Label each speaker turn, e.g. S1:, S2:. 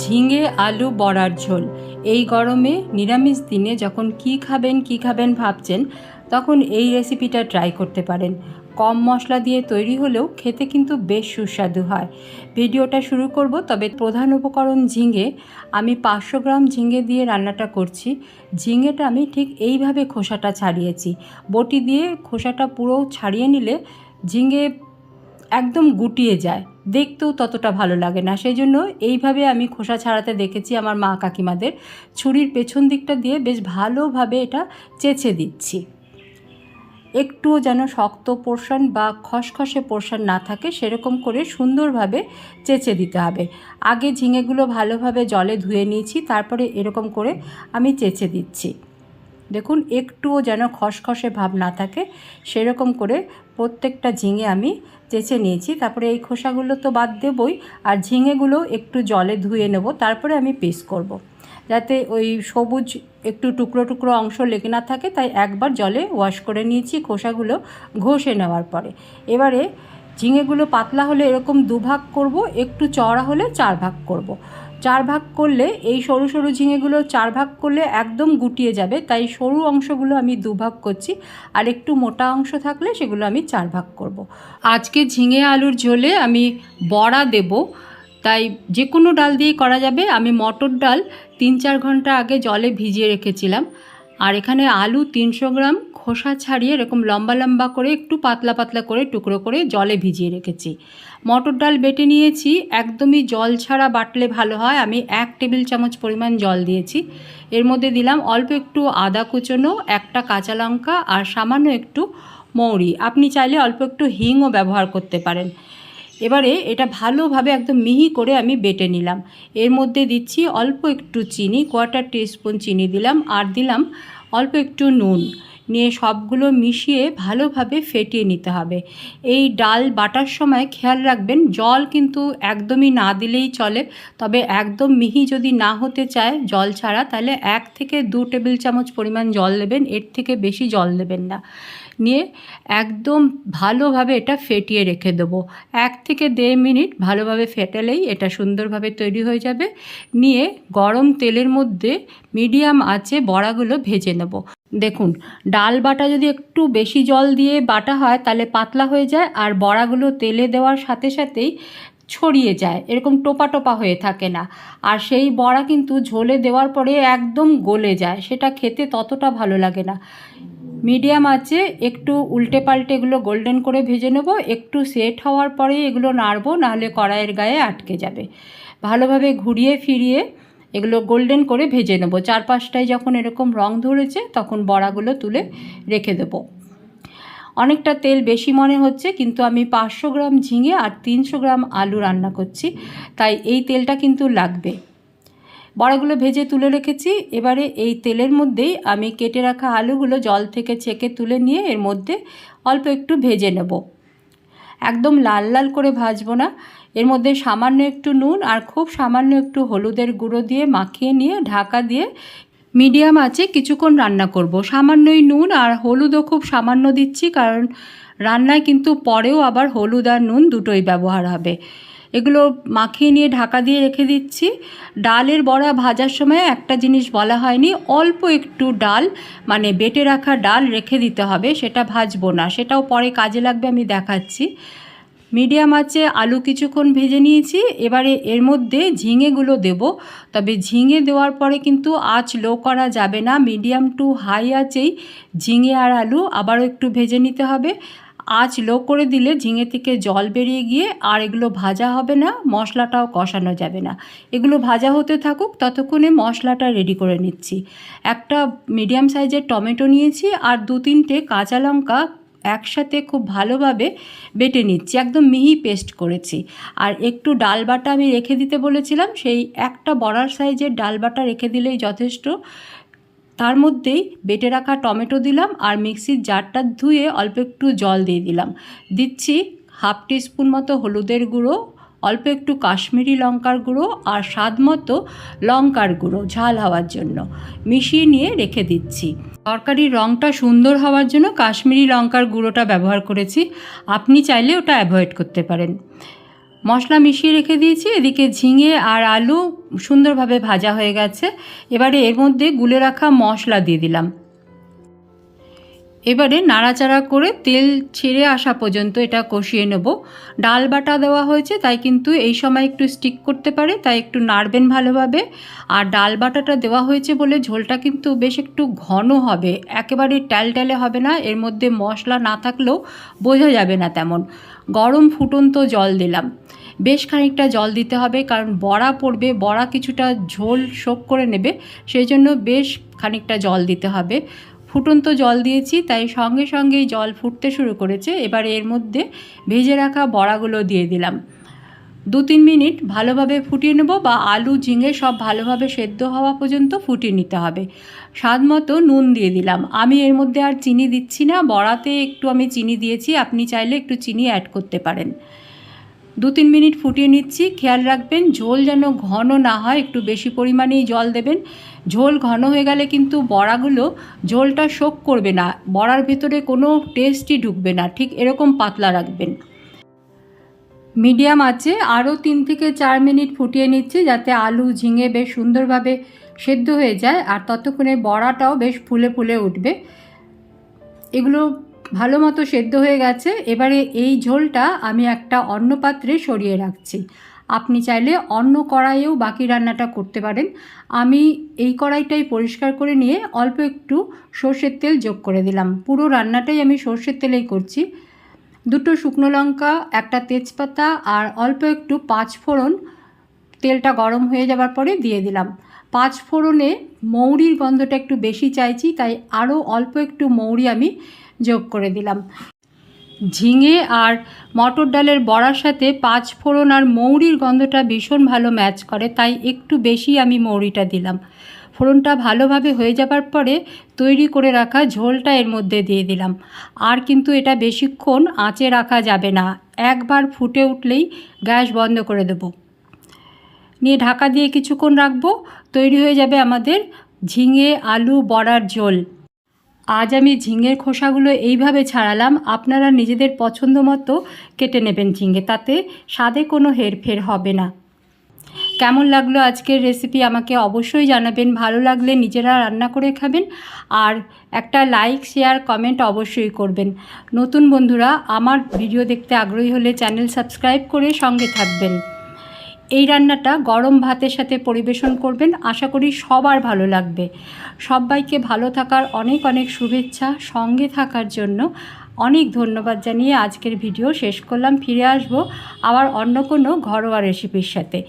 S1: ঝিঙে আলু বড়ার ঝোল। এই গরমে নিরামিষ দিনে যখন কি খাবেন ভাবছেন, তখন এই রেসিপিটা ট্রাই করতে পারেন। কম মশলা দিয়ে তৈরি হলেও খেতে কিন্তু বেশ সুস্বাদু হয়। ভিডিওটা শুরু করব, তবে প্রধান উপকরণ ঝিঙে। আমি 500 গ্রাম ঝিঙে দিয়ে রান্নাটা করছি। ঝিঙেটা আমি ঠিক এইভাবে খোসাটা ছাড়িয়েছি। বটি দিয়ে খোসাটা পুরো ছাড়িয়ে নিলে ঝিঙে একদম গুটিয়ে যায়, দেখতেও ততটা ভালো লাগে না। সেই জন্য এইভাবে আমি খোসা ছাড়াতে দেখেছি আমার মা কাকিমাদের। ছুরির পেছন দিকটা দিয়ে বেশ ভালোভাবে এটা চেঁচে দিচ্ছি। একটুও যেন শক্ত পোর্শন বা খসখসে পোর্শন না থাকে, সেরকম করে সুন্দরভাবে চেঁচে দিতে হবে। আগে ঝিঙেগুলো ভালোভাবে জলে ধুয়ে নিয়েছি, তারপরে এরকম করে আমি চেঁচে দিচ্ছি। দেখুন, একটুও যেন খসখসে ভাব না থাকে, সেরকম করে প্রত্যেকটা ঝিঙে আমি চেঁচে নিয়েছি। তারপরে এই খোসাগুলো তো বাদ দেবই, আর ঝিঙেগুলো একটু জলে ধুয়ে নেব, তারপরে আমি পিস করব। যাতে ওই সবুজ একটু টুকরো টুকরো অংশ লেগে না থাকে, তাই একবার জলে ওয়াশ করে নিয়েছি খোসাগুলো ঘষে নেওয়ার পরে। এবারে ঝিঙেগুলো পাতলা হলে এরকম দুভাগ করব, একটু চওড়া হলে 4 ভাগ করব। 4 ভাগ করলে, এই সরু সরু ঝিঙেগুলো 4 ভাগ করলে একদম গুটিয়ে যাবে, তাই সরু অংশগুলো আমি 2 ভাগ করছি, আর একটু মোটা অংশ থাকলে সেগুলো আমি 4 ভাগ করব। আজকে ঝিঙে আলুর ঝোলে আমি বড়া দেব, তাই যে কোনো ডাল দিয়ে করা যাবে। আমি মটর ডাল 3-4 ঘন্টা আগে জলে ভিজিয়ে রেখেছিলাম। আর এখানে আলু 300 গ্রাম খোসা ছাড়িয়ে এরকম লম্বা লম্বা করে একটু পাতলা পাতলা করে টুকরো করে জলে ভিজিয়ে রেখেছি। মটর ডাল বেটে নিয়েছি, একদমই জল ছাড়া বাটলে ভালো হয়। আমি 1 টেবিল চামচ পরিমাণ জল দিয়েছি। এর মধ্যে দিলাম অল্প একটু আদা কুচোনো, একটা কাঁচা লঙ্কা আর সামান্য একটু মৌরি। আপনি চাইলে অল্প একটু হিংও ব্যবহার করতে পারেন। এবারে এটা ভালোভাবে একদম মিহি করে আমি বেটে নিলাম। এর মধ্যে দিচ্ছি অল্প একটু চিনি, 1/4 টিস্পুন চিনি দিলাম, আর দিলাম অল্প একটু নুন। নিয়ে সবগুলো মিশিয়ে ভালোভাবে ফেটিয়ে নিতে হবে। এই ডাল বাটার সময় খেয়াল রাখবেন, জল কিন্তু একদমই না দিলেই চলে। তবে একদম মিহি যদি না হতে চায় জল ছাড়া, তাহলে 1 থেকে 2 টেবিল চামচ পরিমাণ জল দেবেন, এর থেকে বেশি জল দেবেন না। নিয়ে একদম ভালোভাবে এটা ফেটিয়ে রেখে দেবো। 1 থেকে 1.5 মিনিট ভালোভাবে ফেটালেই এটা সুন্দরভাবে তৈরি হয়ে যাবে। নিয়ে গরম তেলের মধ্যে মিডিয়াম আঁচে বড়াগুলো ভেজে নেব। দেখুন, ডাল বাটা যদি একটু বেশি জল দিয়ে বাটা হয় তাহলে পাতলা হয়ে যায়, আর বড়াগুলো তেলে দেওয়ার সাথে সাথেই ছড়িয়ে যায়, এরকম টোপা টোপা হয়ে থাকে না। আর সেই বড়া কিন্তু ঝোলে দেওয়ার পরে একদম গলে যায়, সেটা খেতে ততটা ভালো লাগে না। মিডিয়াম আছে, একটু উল্টে পাল্টে এগুলো গোল্ডেন করে ভেজে নেব। একটু সেট হওয়ার পরে এগুলো নাড়বো, নাহলে কড়াইয়ের গায়ে আটকে যাবে। ভালোভাবে ঘুরিয়ে ফিরিয়ে এগুলো গোল্ডেন করে ভেজে নেব। 4-5টায় যখন এরকম রং ধরেছে তখন বড়াগুলো তুলে রেখে দেবো। অনেকটা তেল বেশি মনে হচ্ছে, কিন্তু আমি 500 গ্রাম ঝিঙে আর 300 গ্রাম আলু রান্না করছি, তাই এই তেলটা কিন্তু লাগবে। বড়াগুলো ভেজে তুলে রেখেছি। এবারে এই তেলের মধ্যেই আমি কেটে রাখা আলুগুলো জল থেকে ছেঁকে তুলে নিয়ে এর মধ্যে অল্প একটু ভেজে নেব। একদম লাল লাল করে ভাজবো না। এর মধ্যে সামান্য একটু নুন আর খুব সামান্য একটু হলুদের গুঁড়ো দিয়ে মাখিয়ে নিয়ে ঢাকা দিয়ে মিডিয়াম আঁচে কিছুক্ষণ রান্না করব। সামান্যই নুন আর হলুদও খুব সামান্য দিচ্ছি, কারণ রান্নায় কিন্তু পরেও আবার হলুদ আর নুন দুটোই ব্যবহার হবে। এগুলো মাখিয়ে নিয়ে ঢাকা দিয়ে রেখে দিচ্ছি। ডালের বড়া ভাজার সময় একটা জিনিস বলা হয়নি, অল্প একটু ডাল মানে বেটে রাখা ডাল রেখে দিতে হবে, সেটা ভাজবো না, সেটাও পরে কাজে লাগবে, আমি দেখাচ্ছি। মিডিয়াম আঁচে আলু কিছুক্ষণ ভেজে নিয়েছি। এবারে এর মধ্যে ঝিঙেগুলো দেব, তবে ঝিঙে দেওয়ার পরে কিন্তু আঁচ লো করা যাবে না, মিডিয়াম টু হাই আঁচেই ঝিঙে আর আলু আবারও একটু ভেজে নিতে হবে। আঁচ লো করে দিলে ঝিঙে থেকে জল বেরিয়ে গিয়ে আর এগুলো ভাজা হবে না, মশলাটাও কষানো যাবে না। এগুলো ভাজা হতে থাকুক, ততক্ষণে মশলাটা রেডি করে নিচ্ছি। একটা মিডিয়াম সাইজের টমেটো নিয়েছি আর 2-3টে কাঁচা লঙ্কা একসাথে খুব ভালোভাবে বেটে নিচ্ছি, একদম মিহি পেস্ট করেছি। আর একটু ডাল বাটা আমি রেখে দিতে বলেছিলাম, সেই একটা বড়ার সাইজের ডাল বাটা রেখে দিলেই যথেষ্ট। তার মধ্যেই বেটে রাখা টমেটো দিলাম, আর মিক্সির জারটা ধুয়ে অল্প একটু জল দিয়ে দিলাম। দিচ্ছি 1/2 টিস্পুন মতো হলুদের গুঁড়ো, অল্প একটু কাশ্মীরি লঙ্কার গুঁড়ো আর স্বাদ মতো লঙ্কার গুঁড়ো ঝাল হওয়ার জন্য। মিশিয়ে নিয়ে রেখে দিচ্ছি। তরকারির রঙটা সুন্দর হওয়ার জন্য কাশ্মীরি লঙ্কার গুঁড়োটা ব্যবহার করেছি, আপনি চাইলে ওটা অ্যাভয়েড করতে পারেন। মশলা মিশিয়ে রেখে দিয়েছি। এদিকে ঝিঙে আর আলু সুন্দরভাবে ভাজা হয়ে গেছে। এবারে এর মধ্যে গুলে রাখা মশলা দিয়ে দিলাম। এবারে নাড়াচাড়া করে তেল ছেড়ে আসা পর্যন্ত এটা কষিয়ে নেব। ডাল বাটা দেওয়া হয়েছে, তাই কিন্তু এই সময় একটু স্টিক করতে পারে, তাই একটু নাড়বেন ভালোভাবে। আর ডাল বাটাটা দেওয়া হয়েছে বলে ঝোলটা কিন্তু বেশ একটু ঘন হবে, একেবারে ট্যালট্যালে হবে না। এর মধ্যে মশলা না থাকলেও বোঝা যাবে না তেমন। গরম ফুটন্ত জল দিলাম, বেশ খানিকটা জল দিতে হবে, কারণ বড়া পড়বে, বড়া কিছুটা ঝোল শোক করে নেবে, সেই জন্য বেশ খানিকটা জল দিতে হবে। ফুটন্ত জল দিয়েছি, তাই সঙ্গে সঙ্গেই জল ফুটতে শুরু করেছে। এবার এর মধ্যে ভেজে রাখা বড়াগুলো দিয়ে দিলাম। 2-3 মিনিট ভালোভাবে ফুটিয়ে নেব, বা আলু ঝিঙে সব ভালোভাবে সেদ্ধ হওয়া পর্যন্ত ফুটিয়ে নিতে হবে। স্বাদ মতো নুন দিয়ে দিলাম। আমি এর মধ্যে আর চিনি দিচ্ছি না, বড়াতে একটু আমি চিনি দিয়েছি, আপনি চাইলে একটু চিনি অ্যাড করতে পারেন। 2-3 মিনিট ফুটিয়ে নিচ্ছি। খেয়াল রাখবেন ঝোল যেন ঘন না হয়, একটু বেশি পরিমাণেই জল দেবেন। ঝোল ঘন হয়ে গেলে কিন্তু বড়াগুলো ঝোলটা শোক করবে না, বড়ার ভিতরে কোনো টেস্টই ঢুকবে না, ঠিক এরকম পাতলা রাখবেন। মিডিয়াম আছে আরও 3 থেকে 4 মিনিট ফুটিয়ে নিচ্ছি, যাতে আলু ঝিঙে বেশ সুন্দরভাবে সেদ্ধ হয়ে যায়, আর ততক্ষণে বড়াটাও বেশ ফুলে ফুলে উঠবে। এগুলো ভালো মতো সেদ্ধ হয়ে গেছে। এবারে এই ঝোলটা আমি একটা অন্য পাত্রে সরিয়ে রাখছি। আপনি চাইলে অন্য কড়াইয়েও বাকি রান্নাটা করতে পারেন। আমি এই কড়াইটাই পরিষ্কার করে নিয়ে অল্প একটু সর্ষের তেল যোগ করে দিলাম। পুরো রান্নাটাই আমি সর্ষের তেলেই করছি। 2টো শুকনো লঙ্কা, একটা তেজপাতা আর অল্প একটু 5 ফোড়ন তেলটা গরম হয়ে যাবার পরে দিয়ে দিলাম। 5 ফোড়নে মৌরির গন্ধটা একটু বেশি চাইছি, তাই আরও অল্প একটু মৌরি আমি যোগ করে দিলাম। ঝিঙে আর মটর ডালের বড়ার সাথে 5 ফোড়ন আর মৌরির গন্ধটা ভীষণ ভালো ম্যাচ করে, তাই একটু বেশি আমি মৌরিটা দিলাম। ফোড়নটা ভালোভাবে হয়ে যাবার পরে তৈরি করে রাখা ঝোলটা এর মধ্যে দিয়ে দিলাম। আর কিন্তু এটা বেশিক্ষণ আঁচে রাখা যাবে না, একবার ফুটে উঠলেই গ্যাস বন্ধ করে দেব। নিয়ে ঢাকা দিয়ে কিছুক্ষণ রাখবো। তৈরি হয়ে যাবে আমাদের ঝিঙে আলু বড়ার ঝোল। আজ আমি ঝিঙের খোসাগুলো এইভাবে ছাড়ালাম, আপনারা নিজেদের পছন্দ মতো কেটে নেবেন ঝিঙে, তাতে স্বাদে কোনো হেরফের হবে না। কেমন লাগলো আজকের রেসিপি আমাকে অবশ্যই জানাবেন। ভালো লাগলে নিজেরা রান্না করে খাবেন, আর একটা লাইক শেয়ার কমেন্ট অবশ্যই করবেন। নতুন বন্ধুরা আমার ভিডিও দেখতে আগ্রহী হলে চ্যানেল সাবস্ক্রাইব করে সঙ্গে থাকবেন। এই রান্নাটা গরম ভাতের সাথে পরিবেশন করবেন, আশা করি সবার ভালো লাগবে। সবাইকে ভালো থাকার অনেক অনেক শুভেচ্ছা। সঙ্গে থাকার জন্য অনেক ধন্যবাদ জানিয়ে আজকের ভিডিও শেষ করলাম। ফিরে আসবো আবার অন্য কোনো ঘরোয়া রেসিপির সাথে।